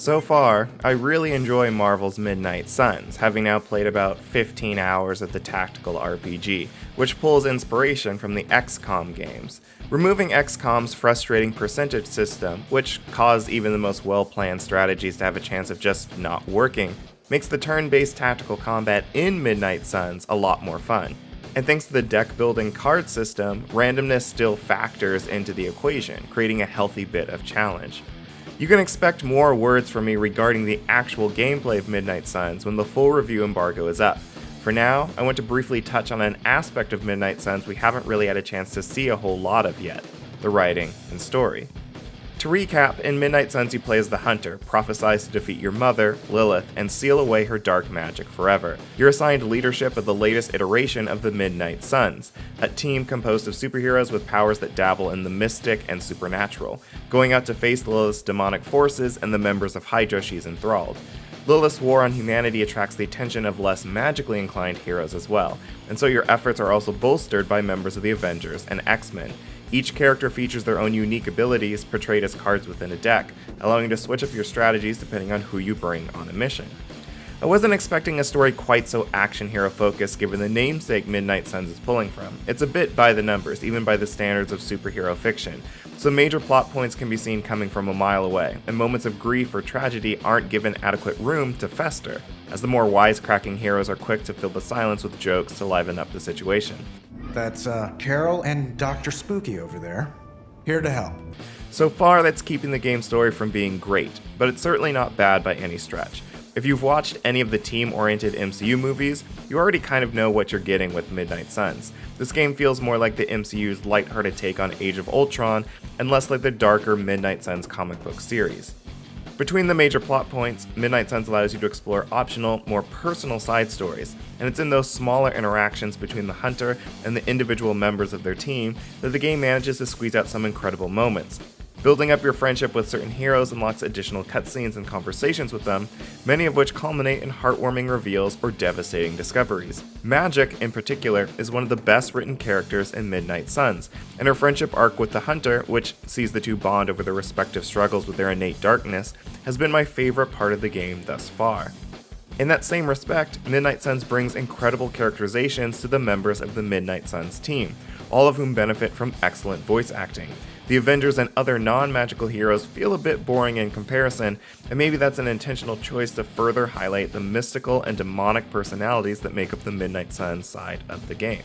So far, I really enjoy Marvel's Midnight Suns, having now played about 15 hours of the tactical RPG, which pulls inspiration from the XCOM games. Removing XCOM's frustrating percentage system, which caused even the most well-planned strategies to have a chance of just not working, makes the turn-based tactical combat in Midnight Suns a lot more fun. And thanks to the deck-building card system, randomness still factors into the equation, creating a healthy bit of challenge. You can expect more words from me regarding the actual gameplay of Midnight Suns when the full review embargo is up. For now, I want to briefly touch on an aspect of Midnight Suns we haven't really had a chance to see a whole lot of yet: the writing and story. To recap, in Midnight Suns you play as the Hunter, prophesies to defeat your mother, Lilith, and seal away her dark magic forever. You're assigned leadership of the latest iteration of the Midnight Suns, a team composed of superheroes with powers that dabble in the mystic and supernatural, going out to face Lilith's demonic forces and the members of Hydra she's enthralled. Lilith's war on humanity attracts the attention of less magically inclined heroes as well, and so your efforts are also bolstered by members of the Avengers and X-Men. Each character features their own unique abilities portrayed as cards within a deck, allowing you to switch up your strategies depending on who you bring on a mission. I wasn't expecting a story quite so action hero focused given the namesake Midnight Suns is pulling from. It's a bit by the numbers, even by the standards of superhero fiction. So major plot points can be seen coming from a mile away, and moments of grief or tragedy aren't given adequate room to fester, as the more wisecracking heroes are quick to fill the silence with jokes to liven up the situation. That's Carol and Dr. Spooky over there, here to help. So far, that's keeping the game story from being great, but it's certainly not bad by any stretch. If you've watched any of the team-oriented MCU movies, you already kind of know what you're getting with Midnight Suns. This game feels more like the MCU's lighthearted take on Age of Ultron, and less like the darker Midnight Suns comic book series. Between the major plot points, Midnight Suns allows you to explore optional, more personal side stories, and it's in those smaller interactions between the Hunter and the individual members of their team that the game manages to squeeze out some incredible moments. Building up your friendship with certain heroes unlocks additional cutscenes and conversations with them, many of which culminate in heartwarming reveals or devastating discoveries. Magic, in particular, is one of the best written characters in Midnight Suns, and her friendship arc with the Hunter, which sees the two bond over their respective struggles with their innate darkness, has been my favorite part of the game thus far. In that same respect, Midnight Suns brings incredible characterizations to the members of the Midnight Suns team, all of whom benefit from excellent voice acting. The Avengers and other non-magical heroes feel a bit boring in comparison, and maybe that's an intentional choice to further highlight the mystical and demonic personalities that make up the Midnight Suns side of the game.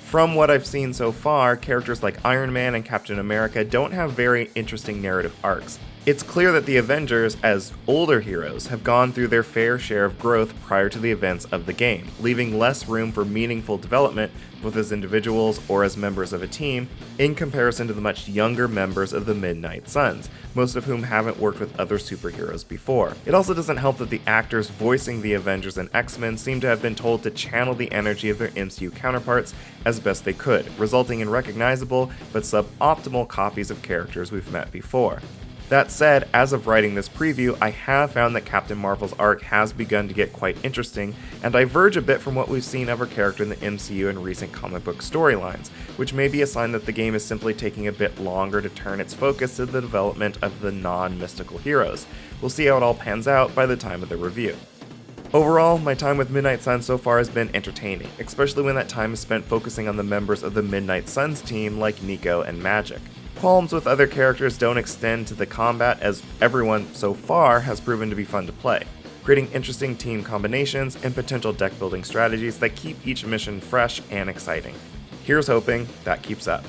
From what I've seen so far, characters like Iron Man and Captain America don't have very interesting narrative arcs. It's clear that the Avengers, as older heroes, have gone through their fair share of growth prior to the events of the game, leaving less room for meaningful development, both as individuals or as members of a team, in comparison to the much younger members of the Midnight Suns, most of whom haven't worked with other superheroes before. It also doesn't help that the actors voicing the Avengers and X-Men seem to have been told to channel the energy of their MCU counterparts as best they could, resulting in recognizable but suboptimal copies of characters we've met before. That said, as of writing this preview, I have found that Captain Marvel's arc has begun to get quite interesting, and diverge a bit from what we've seen of her character in the MCU and recent comic book storylines, which may be a sign that the game is simply taking a bit longer to turn its focus to the development of the non-mystical heroes. We'll see how it all pans out by the time of the review. Overall, my time with Midnight Suns so far has been entertaining, especially when that time is spent focusing on the members of the Midnight Suns team like Nico and Magic. Qualms with other characters don't extend to the combat, as everyone so far has proven to be fun to play, creating interesting team combinations and potential deck building strategies that keep each mission fresh and exciting. Here's hoping that keeps up.